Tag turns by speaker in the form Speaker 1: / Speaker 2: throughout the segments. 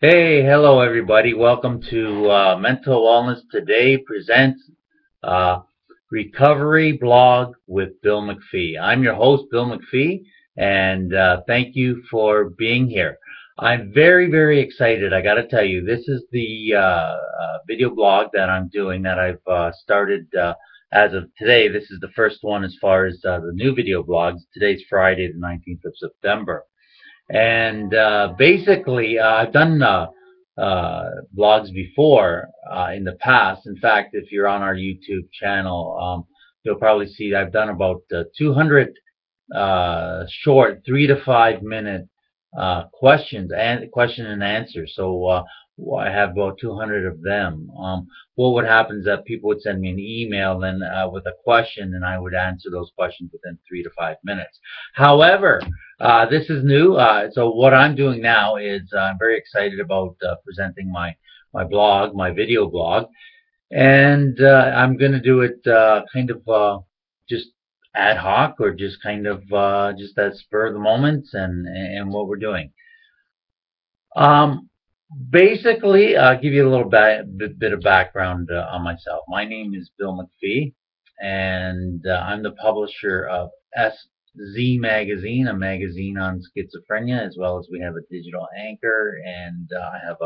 Speaker 1: Hey, hello everybody. Welcome to Mental Wellness Today presents uh, Recovery Blog with Bill MacPhee. I'm your host, Bill MacPhee, and thank you for being here. I'm very, very excited. I got to tell you, this is the video blog that I'm doing that I've started as of today. This is the first one as far as the new video blogs. Today's Friday, the 19th of September. And basically, I've done blogs before in the past. In fact, if you're on our YouTube channel, you'll probably see I've done about 200 short 3 to 5 minute question and answer. So I have about 200 of them. What would happen is that people would send me an email then with a question, and I would answer those questions within 3 to 5 minutes. However, this is new. So what I'm doing now is I'm very excited about presenting my blog, my video blog, and I'm going to do it kind of just ad hoc or just kind of just at spur of the moment and what we're doing. Um, Basically, I'll give you a little bit of background on myself. My name is Bill MacPhee, and I'm the publisher of SZ Magazine, a magazine on schizophrenia, as well as we have a digital anchor, and I have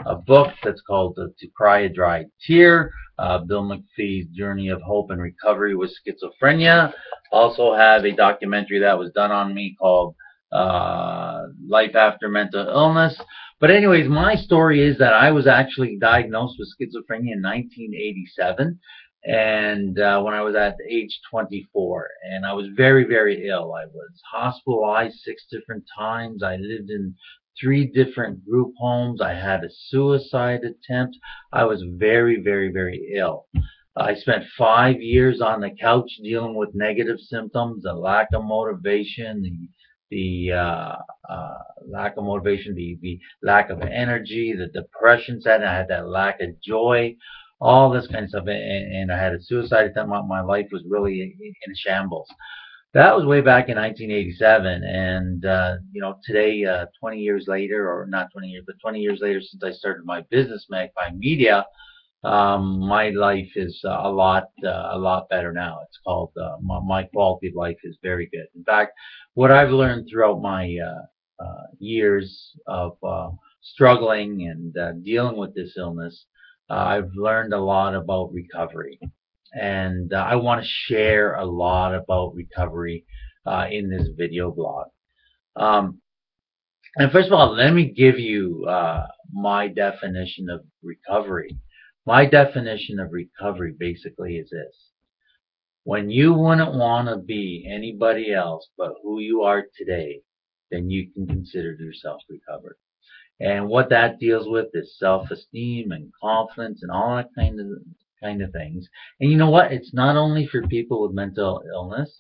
Speaker 1: a book that's called To Cry a Dry Tear, Bill MacPhee's Journey of Hope and Recovery with Schizophrenia. Also have a documentary that was done on me called Life After Mental Illness. But anyways, my story is that I was actually diagnosed with schizophrenia in 1987, and when I was at age 24, and I was very, very ill. I was hospitalized 6 different times. I lived in 3 different group homes. I had a suicide attempt. I was very, very, very ill. I spent 5 years on the couch dealing with negative symptoms, the lack of motivation, the lack of motivation, the lack of energy, the depression set. I had that lack of joy, all this kind of stuff, and I had a suicide attempt. My life was really in shambles. That was way back in 1987, and today, 20 years later, or not 20 years, but 20 years later since I started my business, MacPhee Media, my life is a lot better now. It's called my quality of life is very good. In fact, what I've learned throughout my years of struggling and dealing with this illness, I've learned a lot about recovery, and I want to share a lot about recovery in this video blog. Um, and first of all, let me give you my definition of recovery. My definition of recovery basically is this: when you wouldn't want to be anybody else but who you are today, then you can consider yourself recovered. And what that deals with is self-esteem and confidence and all that kind of things. And you know what? It's not only for people with mental illness,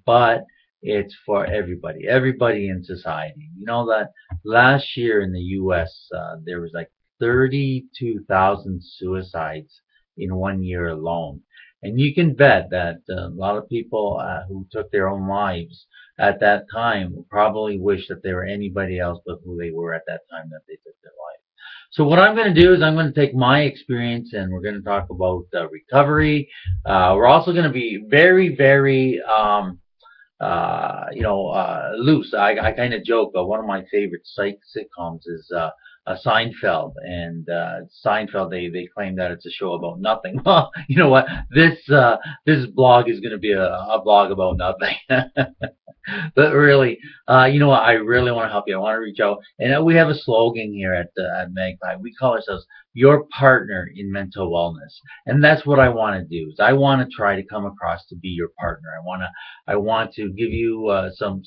Speaker 1: but it's for everybody in society. You know that last year in the U.S. There was like 32,000 suicides in one year alone. And you can bet that a lot of people who took their own lives at that time probably wish that they were anybody else but who they were at that time that they took their life. So what I'm going to do is I'm going to take my experience and we're going to talk about recovery. We're also going to be very, very loose. I kind of joke. One of my favorite psych sitcoms is Seinfeld, and Seinfeld they claim that it's a show about nothing. Well, you know what? This blog is going to be a blog about nothing. But really, you know what? I really want to help you. I want to reach out, and we have a slogan here at MacPhee. We call ourselves your partner in mental wellness, and that's what I want to do. Is I want to try to come across to be your partner. I want to give you some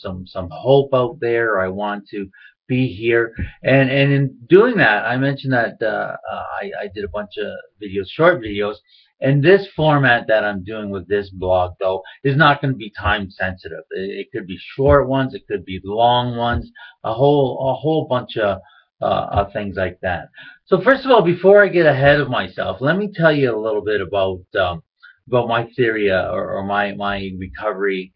Speaker 1: hope out there. I want to be here, and in doing that, I mentioned that I did a bunch of videos, short videos, and this format that I'm doing with this blog, though, is not going to be time sensitive. It could be short ones, it could be long ones, a whole bunch of things like that. So first of all, before I get ahead of myself, let me tell you a little bit about my theory or my recovery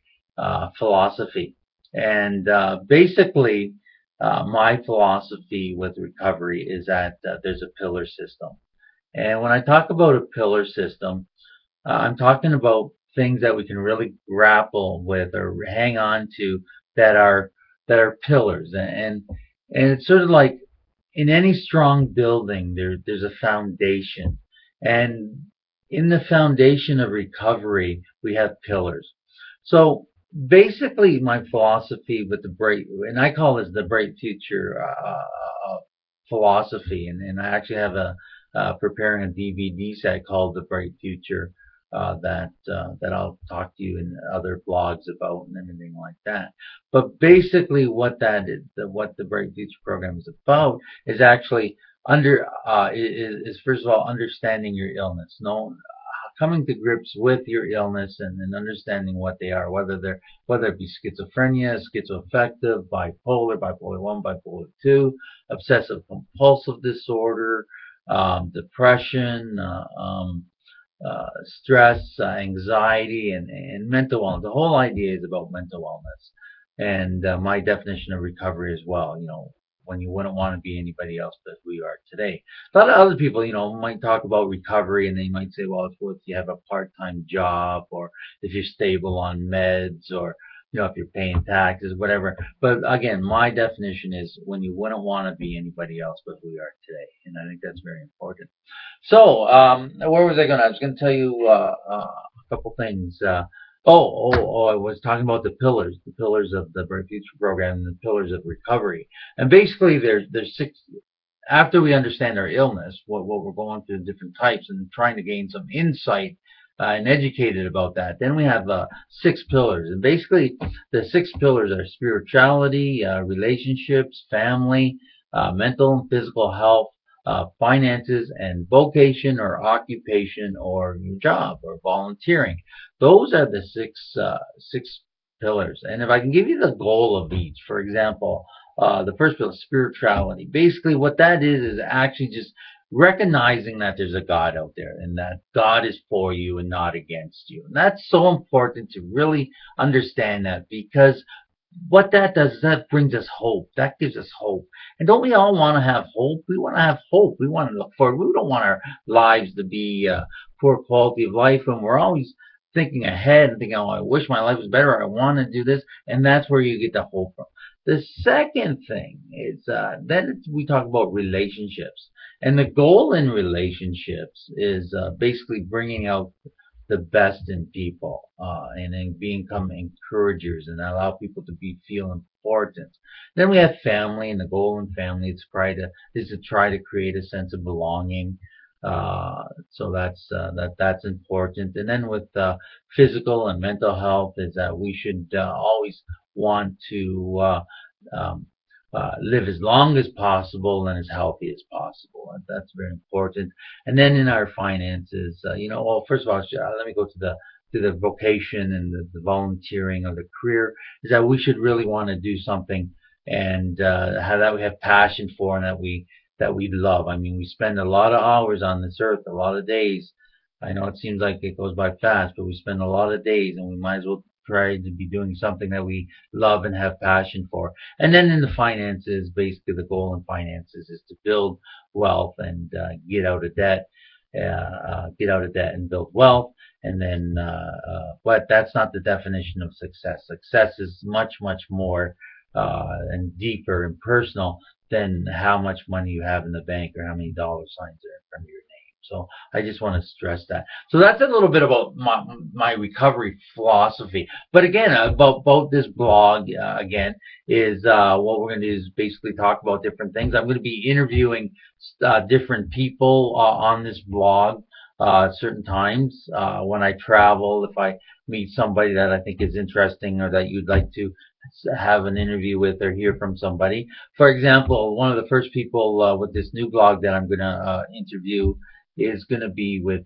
Speaker 1: philosophy. And basically, My philosophy with recovery is that there's a pillar system. And when I talk about a pillar system, I'm talking about things that we can really grapple with or hang on to that are pillars. And it's sort of like in any strong building, there's a foundation. And in the foundation of recovery, we have pillars. So basically, my philosophy with the bright, and I call this the bright future philosophy, and I actually have a preparing a DVD set called The Bright Future that I'll talk to you in other blogs about and everything like that. But basically, what that is, what the Bright Future program is about, is actually is first of all understanding your illness, coming to grips with your illness and understanding what they are, whether it be schizophrenia, schizoaffective, bipolar 1, bipolar 2, obsessive compulsive disorder, depression, stress, anxiety, and mental wellness. The whole idea is about mental wellness, and my definition of recovery as well. When you wouldn't want to be anybody else but who you are today. A lot of other people, might talk about recovery, and they might say, well, if you have a part-time job, or if you're stable on meds, or if you're paying taxes, whatever. But again, my definition is when you wouldn't want to be anybody else but who you are today, and I think that's very important. So, where was I going? I was going to tell you a couple things. I was talking about the pillars of the Bright Future program, and the pillars of recovery. And basically, there's six. After we understand our illness, what we're going through, the different types, and trying to gain some insight and educated about that, then we have six pillars. And basically, the six pillars are spirituality, relationships, family, mental and physical health, finances, and vocation or occupation or your job or volunteering. Those are the six pillars. And if I can give you the goal of each, for example, the first pillar, spirituality. Basically, what that is actually just recognizing that there's a God out there and that God is for you and not against you. And that's so important to really understand that, because what that does is that brings us hope. That gives us hope. And don't we all want to have hope? We want to have hope. We want to look forward. We don't want our lives to be poor quality of life, and we're always thinking ahead and thinking, oh, I wish my life was better. I want to do this. And that's where you get the hope from. The second thing is then we talk about relationships. And the goal in relationships is basically bringing out the best in people and then become encouragers and allow people to feel important. Then we have family, and the goal in family is to try to create a sense of belonging. So that's important. And then with physical and mental health is that we should always want to um, live as long as possible and as healthy as possible. And that's very important. And then in our finances, well, first of all, let me go to the vocation and the volunteering or the career, is that we should really want to do something and how that we have passion for and that we love. I mean, we spend a lot of hours on this earth, a lot of days. I know it seems like it goes by fast, but we spend a lot of days, and we might as well try to be doing something that we love and have passion for. And then in the finances, basically the goal in finances is to build wealth and get out of debt, and build wealth. And then, but that's not the definition of success. Success is much, much more and deeper and personal than how much money you have in the bank or how many dollar signs are in front of your name. So I just want to stress that. So that's a little bit about my recovery philosophy. But again, about this blog, again, is what we're going to do is basically talk about different things. I'm going to be interviewing different people on this blog certain times when I travel. If I meet somebody that I think is interesting or that you'd like to have an interview with or hear from somebody. For example, one of the first people with this new blog that I'm going to interview is going to be with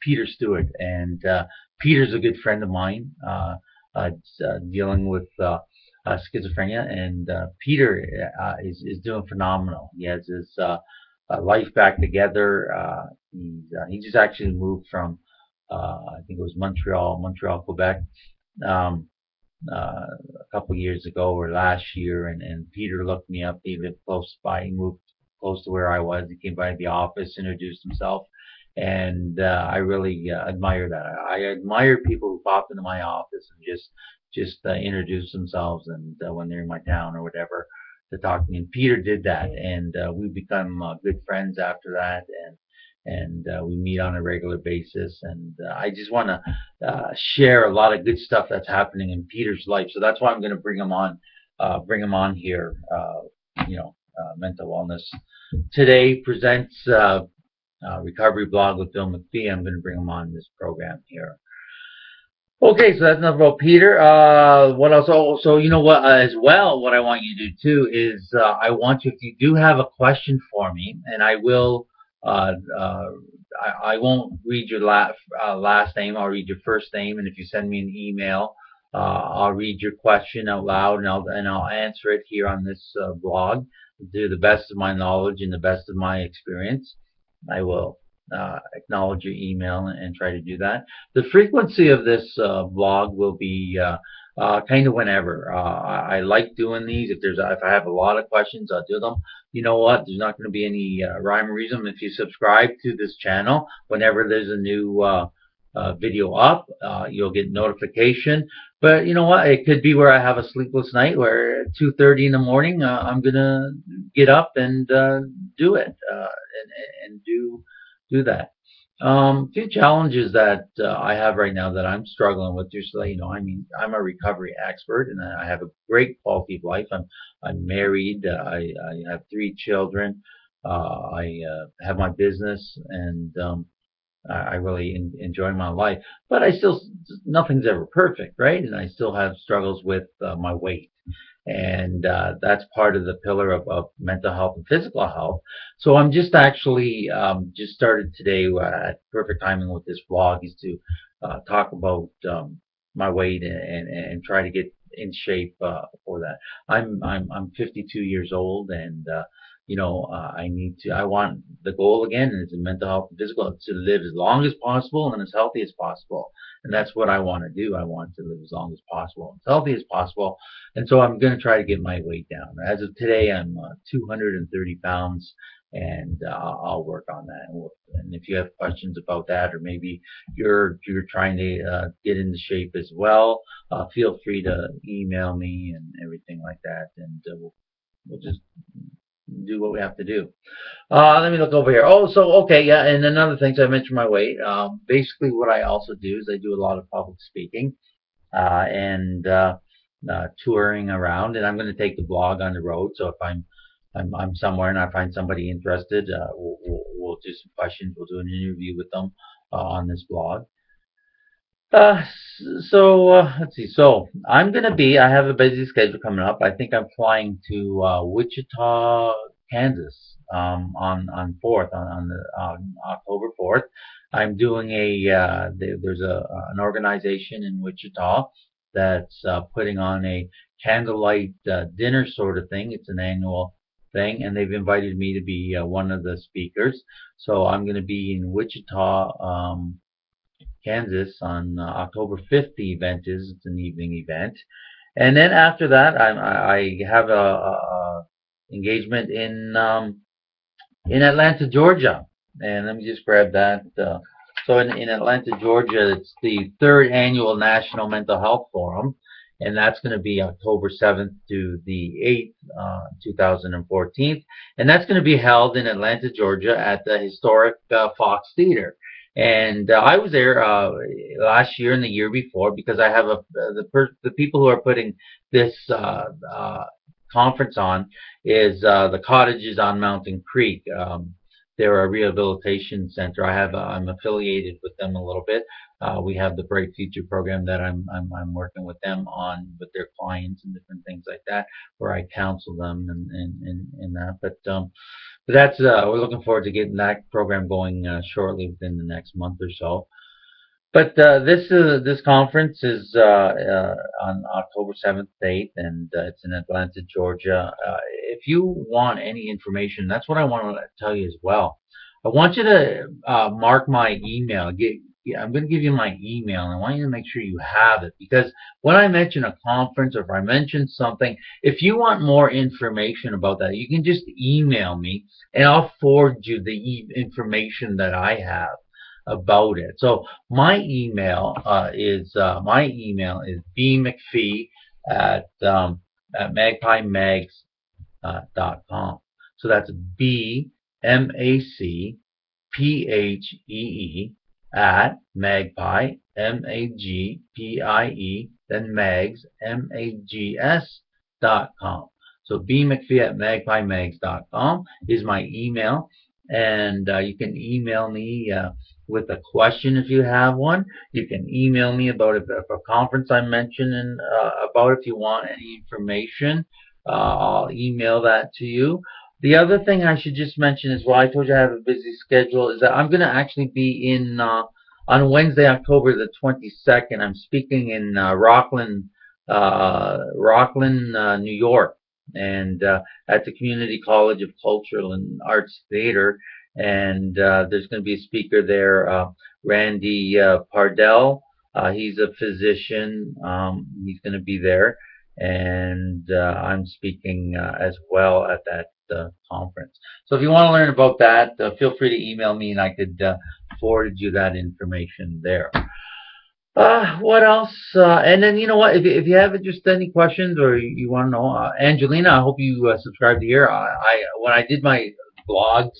Speaker 1: Peter Stewart. And Peter's a good friend of mine, dealing with schizophrenia. And Peter is doing phenomenal. He has his life back together. He just actually moved from, I think it was Montreal, Quebec. Um, a couple years ago or last year, and Peter looked me up. He lived close by. He moved close to where I was. He came by the office, introduced himself, and I really admire that. I admire people who pop into my office and just introduce themselves, and when they're in my town or whatever, to talk to me. And Peter did that, and we've become good friends after that, and we meet on a regular basis. And I just want to share a lot of good stuff that's happening in Peter's life. So that's why I'm going to bring him on here. Mental Wellness Today presents Recovery Blog with Bill MacPhee. I'm going to bring him on this program here. Okay, so that's enough about Peter. What else? Oh, so you know what? As well, what I want you to do too is I want you, if you do have a question for me, and I will, I won't read your last name. I'll read your first name, and if you send me an email, I'll read your question out loud, and I'll answer it here on this blog to the best of my knowledge and the best of my experience. I will acknowledge your email and try to do that. The frequency of this blog will be kind of whenever. I like doing these. If I have a lot of questions, I'll do them. You know what? There's not going to be any rhyme or reason. If you subscribe to this channel, whenever there's a new video up, you'll get notification. But you know what? It could be where I have a sleepless night, where at 2:30 in the morning, I'm gonna get up and do it, and do that. Few challenges that I have right now that I'm struggling with. Just so you know, I mean, I'm a recovery expert, and I have a great quality of life. I'm married. I have 3 children. I have my business, and I really enjoy my life. But nothing's ever perfect, right? And I still have struggles with my weight. And that's part of the pillar of mental health and physical health. So I'm just actually just started today at perfect timing with this vlog is to talk about my weight and try to get in shape for that. I'm 52 years old, and I want the goal again is in mental health and physical to live as long as possible and as healthy as possible. And that's what I want to do. I want to live as long as possible and as healthy as possible. And so I'm going to try to get my weight down. As of today, I'm 230 pounds, and I'll work on that. And if you have questions about that, or maybe you're trying to get into shape as well, feel free to email me and everything like that, and we'll just do what we have to do. Let me look over here. Oh, so okay, yeah. And another thing, so I mentioned my weight. Basically, what I also do is I do a lot of public speaking and touring around, and I'm going to take the blog on the road. So if I'm somewhere and I find somebody interested, we'll do some questions. We'll do an interview with them on this blog. Let's see. So I have a busy schedule coming up. I think I'm flying to Wichita, Kansas, on 4th, on October 4th. I'm doing there's an organization in Wichita that's putting on a candlelight dinner sort of thing. It's an annual thing, and they've invited me to be one of the speakers. So I'm going to be in Wichita, Kansas on October 5th. The event is. It's an evening event. And then after that, I have a engagement in Atlanta, Georgia. And let me just grab that. So in Atlanta, Georgia, it's the 3rd annual National Mental Health Forum, and that's going to be October 7th to the 8th, 2014. And that's going to be held in Atlanta, Georgia at the historic Fox Theater. And I was there last year and the year before, because I have the people who are putting this conference on is the Cottages on Mountain Creek. They're a rehabilitation center. I'm affiliated with them a little bit. We have the Bright Future program that I'm working with them on with their clients and different things like that, where I counsel them and that. But that's we're looking forward to getting that program going shortly, within the next month or so. But this conference is on October 7th to 8th, and it's in Atlanta, Georgia. If you want any information, that's what I want to tell you as well. I want you to mark my email. I'm going to give you my email, and I want you to make sure you have it, because when I mention a conference or if I mention something, if you want more information about that, you can just email me, and I'll forward you the information that I have about it. So my email is bmcphee at magpiemags.com. So that's BMACPHEE at magpie, MAGPIE, then mags, MAGS.com. So bmcphee at magpiemags.com is my email, and you can email me with a question if you have one. You can email me about a conference I mentioned about if you want any information. I'll email that to you. The other thing I should just mention is, well, I told you I have a busy schedule, is that I'm going to actually be in on Wednesday, October the 22nd. I'm speaking in Rockland, New York, and at the Community College of Cultural and Arts Theater. And there's going to be a speaker there, Randy Pardell. He's a physician. He's going to be there, and I'm speaking as well at that conference. So if you want to learn about that, feel free to email me, and I could forward you that information there. What else? And then, you know what? If you have just any questions or you want to know, Angelina, I hope you subscribe to here. When I did my blogs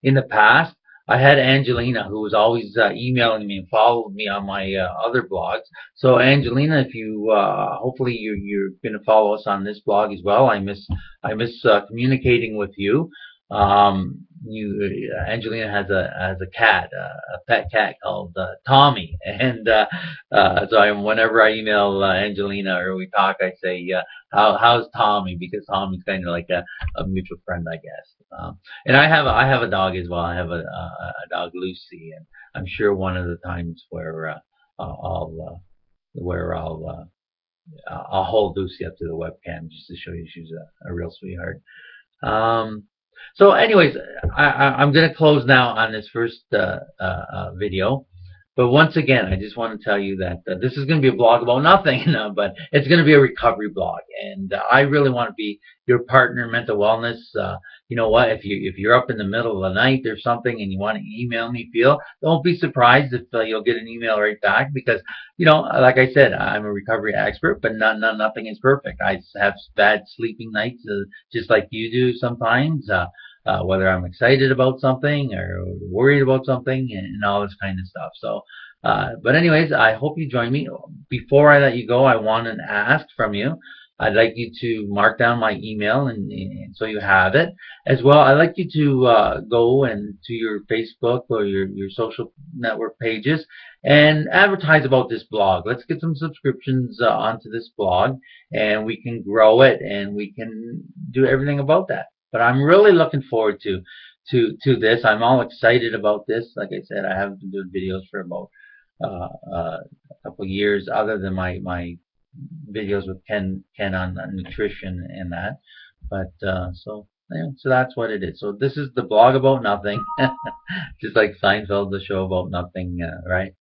Speaker 1: in the past, I had Angelina, who was always emailing me and followed me on my other blogs. So Angelina, if you hopefully you're going to follow us on this blog as well. I miss communicating with you. Angelina has a cat, a pet cat called Tommy, and so whenever I email Angelina or we talk, I say, how's Tommy? Because Tommy's kind of like a mutual friend, I guess. And I have a dog as well. I have a dog, Lucy, and I'm sure one of the times where I'll hold Lucy up to the webcam just to show you she's a real sweetheart. So anyways, I'm going to close now on this first video. But once again, I just want to tell you that this is going to be a blog about nothing, but it's going to be a recovery blog. And I really want to be your partner in mental wellness. You know what? If you're up in the middle of the night or something and you want to email me, don't be surprised if you'll get an email right back, because, you know, like I said, I'm a recovery expert, but nothing is perfect. I have bad sleeping nights, just like you do sometimes. Whether I'm excited about something or worried about something and all this kind of stuff. So, but anyways, I hope you join me. Before I let you go, I want to ask from you. I'd like you to mark down my email, and so you have it. As well, I'd like you to go and to your Facebook or your social network pages and advertise about this blog. Let's get some subscriptions onto this blog, and we can grow it, and we can do everything about that. But I'm really looking forward to this. I'm all excited about this. Like I said, I haven't been doing videos for about a couple of years, other than my videos with Ken on nutrition and that. But so that's what it is. So this is the blog about nothing, just like Seinfeld, the show about nothing, right?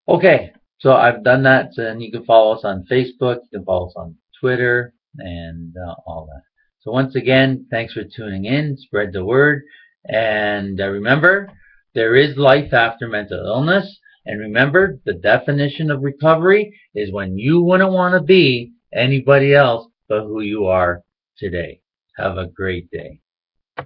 Speaker 1: Okay, so I've done that, and you can follow us on Facebook, you can follow us on Twitter, and all that. So once again, thanks for tuning in. Spread the word. And remember, there is life after mental illness. And remember, the definition of recovery is when you wouldn't want to be anybody else but who you are today. Have a great day.